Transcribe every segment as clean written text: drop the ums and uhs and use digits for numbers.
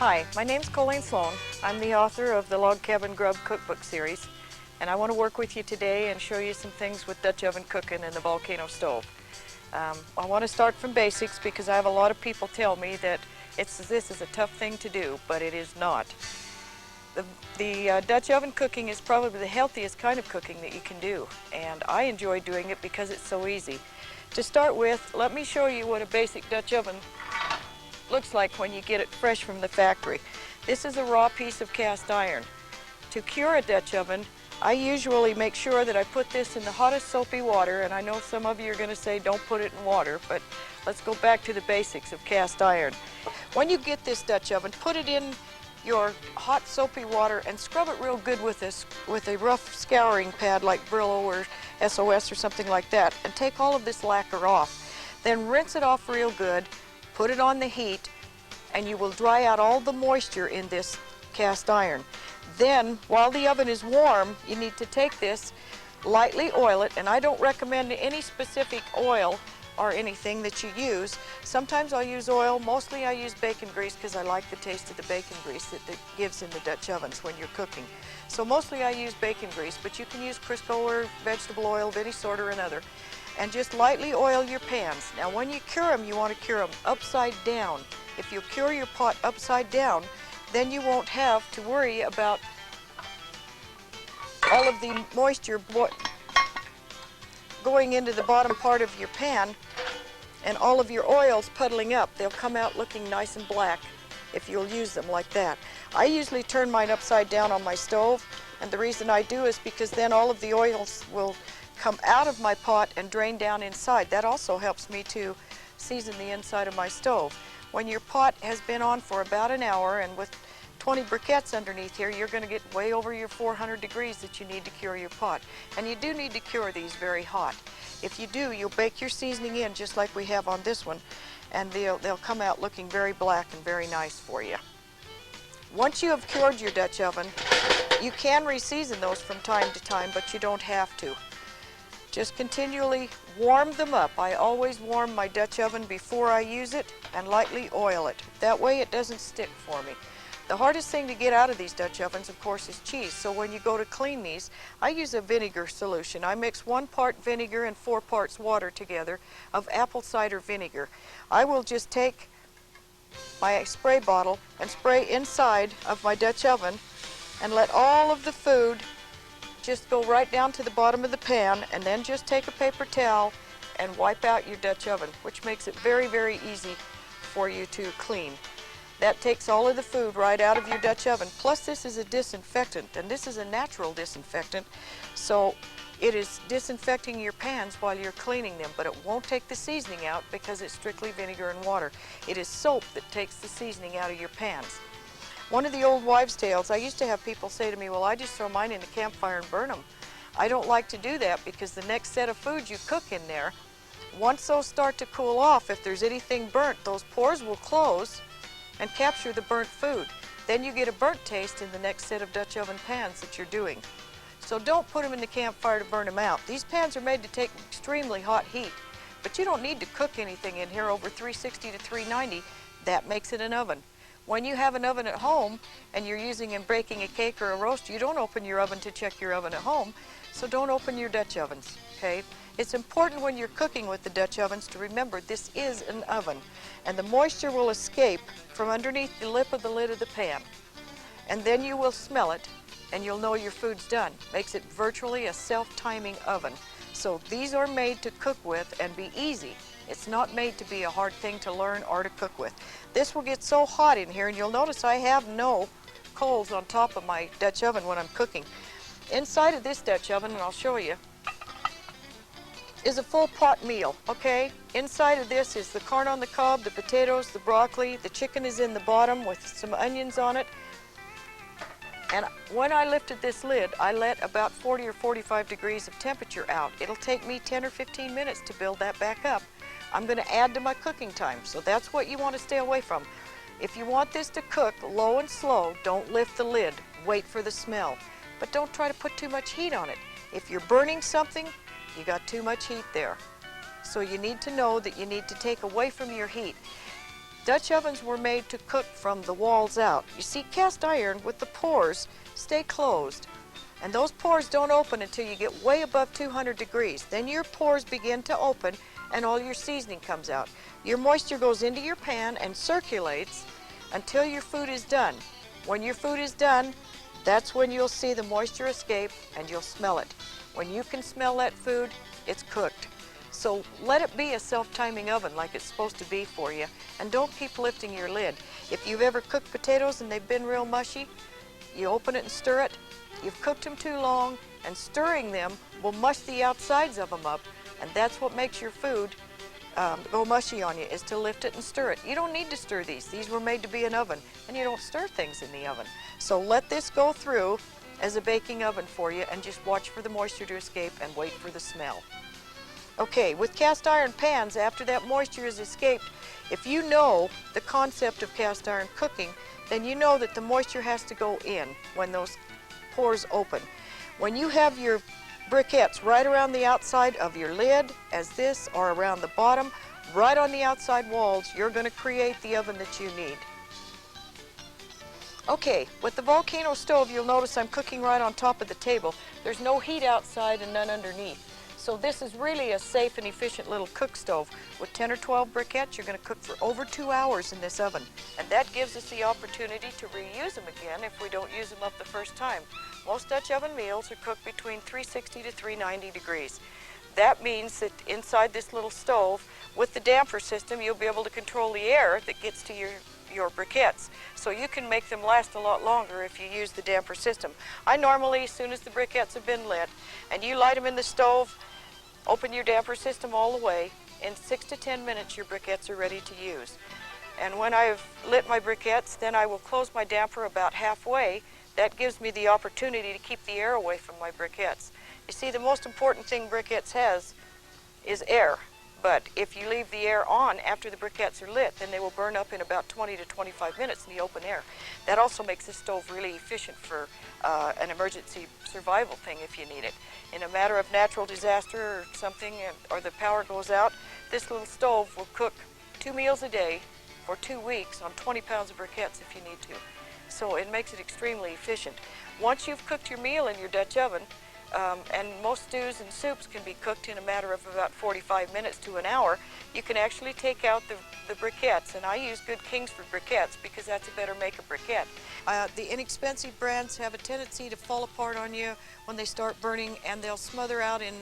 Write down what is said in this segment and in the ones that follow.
Hi, my name's Colleen Sloan. I'm the author of the Log Cabin Grub cookbook series, and I want to work with you today and show you some things with Dutch oven cooking and the Volcano stove. I want to start from basics because I have a lot of people tell me that this is a tough thing to do, but it is not. The Dutch oven cooking is probably the healthiest kind of cooking that you can do, and I enjoy doing it because it's so easy. To start with, let me show you what a basic Dutch oven looks like when you get it fresh from the factory. This is a raw piece of cast iron. To cure a Dutch oven, I usually make sure that I put this in the hottest soapy water, and I know some of you are going to say don't put it in water, but let's go back to the basics of cast iron. When you get this Dutch oven, put it in your hot soapy water and scrub it real good with a rough scouring pad like Brillo or SOS or something like that, and take all of this lacquer off. Then rinse it off real good, put it on the heat, and you will dry out all the moisture in this cast iron. Then, while the oven is warm, you need to take this, lightly oil it, and I don't recommend any specific oil or anything that you use. Sometimes I'll use oil, mostly I use bacon grease because I like the taste of the bacon grease that it gives in the Dutch ovens when you're cooking. So mostly I use bacon grease, but you can use Crisco or vegetable oil of any sort or another. And just lightly oil your pans. Now when you cure them, you want to cure them upside down. If you cure your pot upside down, then you won't have to worry about all of the moisture going into the bottom part of your pan and all of your oils puddling up. They'll come out looking nice and black if you'll use them like that. I usually turn mine upside down on my stove, and the reason I do is because then all of the oils will come out of my pot and drain down inside. That also helps me to season the inside of my stove. When your pot has been on for about an hour, and with 20 briquettes underneath here, you're going to get way over your 400 degrees that you need to cure your pot. And you do need to cure these very hot. If you do, you'll bake your seasoning in just like we have on this one, and they'll come out looking very black and very nice for you. Once you have cured your Dutch oven, you can reseason those from time to time, but you don't have to. Just continually warm them up. I always warm my Dutch oven before I use it and lightly oil it. That way it doesn't stick for me. The hardest thing to get out of these Dutch ovens, of course, is cheese. So when you go to clean these, I use a vinegar solution. I mix 1 part vinegar and 4 parts water together of apple cider vinegar. I will just take my spray bottle and spray inside of my Dutch oven and let all of the food just go right down to the bottom of the pan, and then just take a paper towel and wipe out your Dutch oven, which makes it very, very easy for you to clean. That takes all of the food right out of your Dutch oven. Plus this is a disinfectant, and this is a natural disinfectant, so it is disinfecting your pans while you're cleaning them, but it won't take the seasoning out because it's strictly vinegar and water. It is soap that takes the seasoning out of your pans. One of the old wives' tales, I used to have people say to me, well, I just throw mine in the campfire and burn them. I don't like to do that because the next set of food you cook in there, once those start to cool off, if there's anything burnt, those pores will close and capture the burnt food. Then you get a burnt taste in the next set of Dutch oven pans that you're doing. So don't put them in the campfire to burn them out. These pans are made to take extremely hot heat, but you don't need to cook anything in here over 360 to 390. That makes it an oven. When you have an oven at home and you're using and baking a cake or a roast, you don't open your oven to check your oven at home, so don't open your Dutch ovens, okay? It's important when you're cooking with the Dutch ovens to remember this is an oven, and the moisture will escape from underneath the lip of the lid of the pan, and then you will smell it and you'll know your food's done. Makes it virtually a self-timing oven. So these are made to cook with and be easy. It's not made to be a hard thing to learn or to cook with. This will get so hot in here, and you'll notice I have no coals on top of my Dutch oven when I'm cooking. Inside of this Dutch oven, and I'll show you, is a full pot meal, okay? Inside of this is the corn on the cob, the potatoes, the broccoli, the chicken is in the bottom with some onions on it. And when I lifted this lid, I let about 40 or 45 degrees of temperature out. It'll take me 10 or 15 minutes to build that back up. I'm going to add to my cooking time, so that's what you want to stay away from. If you want this to cook low and slow, don't lift the lid. Wait for the smell. But don't try to put too much heat on it. If you're burning something, you got too much heat there. So you need to know that you need to take away from your heat. Dutch ovens were made to cook from the walls out. You see, cast iron with the pores stay closed. And those pores don't open until you get way above 200 degrees. Then your pores begin to open and all your seasoning comes out. Your moisture goes into your pan and circulates until your food is done. When your food is done, that's when you'll see the moisture escape and you'll smell it. When you can smell that food, it's cooked. So let it be a self-timing oven like it's supposed to be for you, and don't keep lifting your lid. If you've ever cooked potatoes and they've been real mushy, you open it and stir it. You've cooked them too long, and stirring them will mush the outsides of them up, and that's what makes your food go mushy on you, is to lift it and stir it. You don't need to stir these. These were made to be an oven, and you don't stir things in the oven. So let this go through as a baking oven for you, and just watch for the moisture to escape and wait for the smell. Okay, with cast iron pans, after that moisture is escaped, if you know the concept of cast iron cooking, then you know that the moisture has to go in when those pores open. When you have your briquettes right around the outside of your lid, as this, or around the bottom, right on the outside walls, you're going to create the oven that you need. Okay, with the Volcano stove, you'll notice I'm cooking right on top of the table. There's no heat outside and none underneath. So this is really a safe and efficient little cook stove. With 10 or 12 briquettes, you're going to cook for over 2 hours in this oven. And that gives us the opportunity to reuse them again if we don't use them up the first time. Most Dutch oven meals are cooked between 360 to 390 degrees. That means that inside this little stove, with the damper system, you'll be able to control the air that gets to your briquettes. So you can make them last a lot longer if you use the damper system. I normally, as soon as the briquettes have been lit, and you light them in the stove, open your damper system all the way. In 6 to 10 minutes, your briquettes are ready to use. And when I've lit my briquettes, then I will close my damper about halfway. That gives me the opportunity to keep the air away from my briquettes. You see, the most important thing briquettes has is air. But if you leave the air on after the briquettes are lit, then they will burn up in about 20 to 25 minutes in the open air. That also makes this stove really efficient for an emergency survival thing if you need it. In a matter of natural disaster or something, or the power goes out, this little stove will cook 2 meals a day for 2 weeks on 20 pounds of briquettes if you need to. So it makes it extremely efficient. Once you've cooked your meal in your Dutch oven, and most stews and soups can be cooked in a matter of about 45 minutes to an hour, you can actually take out the briquettes, and I use good Kingsford briquettes because that's a better make of briquette. The inexpensive brands have a tendency to fall apart on you when they start burning, and they'll smother out in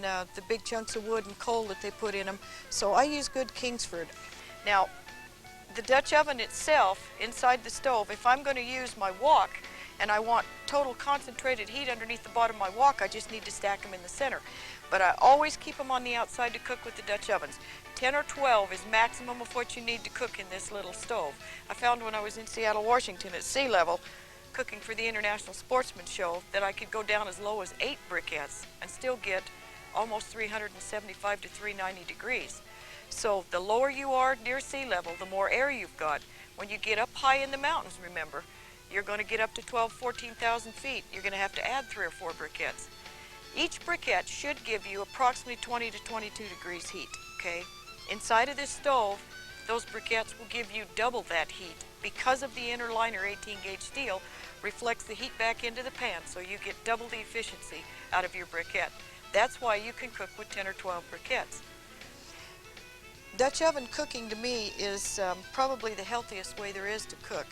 the big chunks of wood and coal that they put in them. So I use good Kingsford. Now, the Dutch oven itself, inside the stove, if I'm going to use my wok, and I want total concentrated heat underneath the bottom of my wok, I just need to stack them in the center. But I always keep them on the outside to cook with the Dutch ovens. 10 or 12 is maximum of what you need to cook in this little stove. I found when I was in Seattle, Washington at sea level, cooking for the International Sportsman Show, that I could go down as low as 8 briquettes and still get almost 375 to 390 degrees. So the lower you are near sea level, the more air you've got. When you get up high in the mountains, remember, you're going to get up to 14,000 feet. You're going to have to add 3 or 4 briquettes. Each briquette should give you approximately 20 to 22 degrees heat, okay? Inside of this stove, those briquettes will give you double that heat because of the inner liner 18-gauge steel reflects the heat back into the pan, so you get double the efficiency out of your briquette. That's why you can cook with 10 or 12 briquettes. Dutch oven cooking to me is probably the healthiest way there is to cook.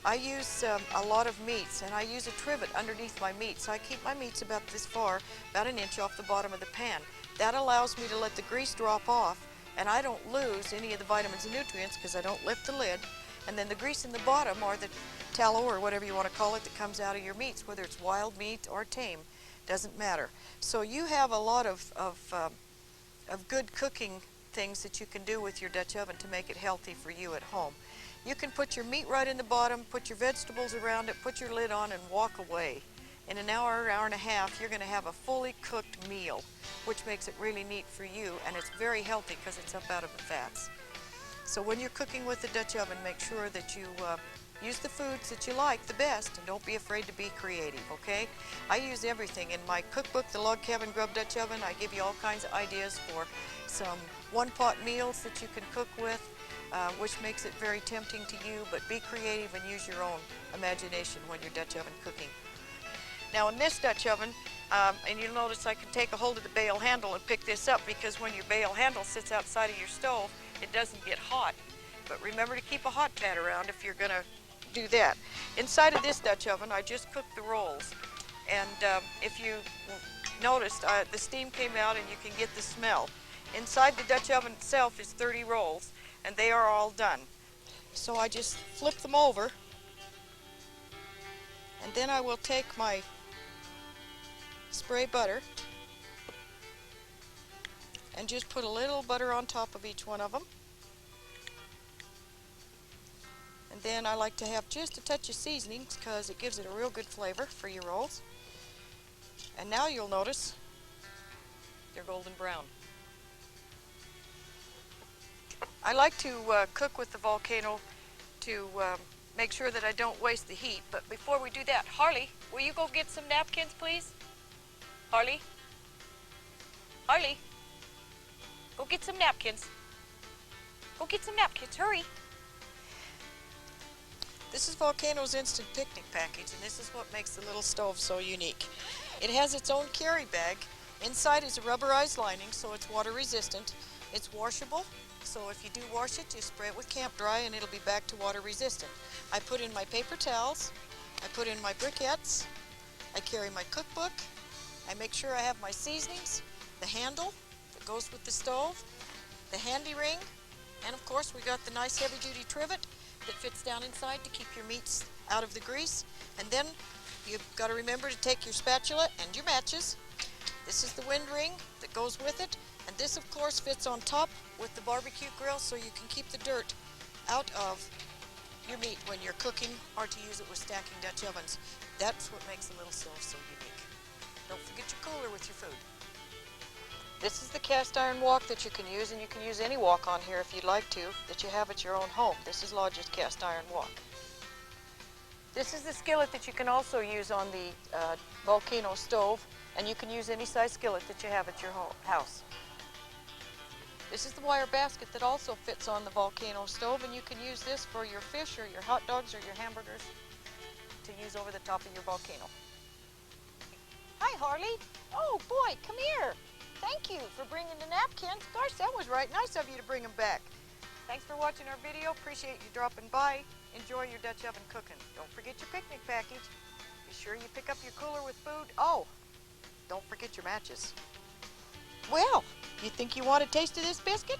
I use a lot of meats, and I use a trivet underneath my meat, so I keep my meats about this far, about an inch off the bottom of the pan. That allows me to let the grease drop off, and I don't lose any of the vitamins and nutrients because I don't lift the lid. And then the grease in the bottom, or the tallow, or whatever you want to call it, that comes out of your meats, whether it's wild meat or tame, doesn't matter. So you have a lot of good cooking things that you can do with your Dutch oven to make it healthy for you at home. You can put your meat right in the bottom, put your vegetables around it, put your lid on, and walk away. In an hour, hour and a half, you're going to have a fully cooked meal, which makes it really neat for you, and it's very healthy because it's up out of the fats. So when you're cooking with the Dutch oven, make sure that you use the foods that you like the best, and don't be afraid to be creative, okay? I use everything. In my cookbook, the Log Cabin Grub Dutch Oven, I give you all kinds of ideas for some one-pot meals that you can cook with. which makes it very tempting to you, but be creative and use your own imagination when you're Dutch oven cooking. Now in this Dutch oven, and you'll notice I can take a hold of the bale handle and pick this up, because when your bale handle sits outside of your stove, it doesn't get hot. But remember to keep a hot pad around if you're going to do that. Inside of this Dutch oven, I just cooked the rolls. And if you noticed, the steam came out and you can get the smell. Inside the Dutch oven itself is 30 rolls, and they are all done. So I just flip them over, and then I will take my spray butter and just put a little butter on top of each one of them. And then I like to have just a touch of seasonings because it gives it a real good flavor for your rolls. And now you'll notice they're golden brown. I like to cook with the Volcano to make sure that I don't waste the heat. But before we do that, Harley, will you go get some napkins, please? Harley? Harley? Go get some napkins. Go get some napkins, hurry. This is Volcano's Instant Picnic Package, and this is what makes the little stove so unique. It has its own carry bag. Inside is a rubberized lining, so it's water resistant. It's washable, so if you do wash it, you spray it with Camp Dry and it'll be back to water resistant. I put in my paper towels, I put in my briquettes, I carry my cookbook, I make sure I have my seasonings, the handle that goes with the stove, the handy ring, and of course we got the nice heavy duty trivet that fits down inside to keep your meats out of the grease. And then you've got to remember to take your spatula and your matches. This is the wind ring that goes with it, and this of course fits on top with the barbecue grill so you can keep the dirt out of your meat when you're cooking, or to use it with stacking Dutch ovens. That's what makes the little stove so unique. Don't forget your cooler with your food. This is the cast iron wok that you can use, and you can use any wok on here if you'd like to, that you have at your own home. This is Lodge's cast iron wok. This is the skillet that you can also use on the Volcano stove, and you can use any size skillet that you have at your house. This is the wire basket that also fits on the Volcano stove, and you can use this for your fish or your hot dogs or your hamburgers to use over the top of your Volcano. Hi, Harley. Oh boy, come here. Thank you for bringing the napkins. Gosh, that was right nice of you to bring them back. Thanks for watching our video. Appreciate you dropping by. Enjoy your Dutch oven cooking. Don't forget your picnic package. Be sure you pick up your cooler with food. Oh, don't forget your matches. Well, you think you want a taste of this biscuit?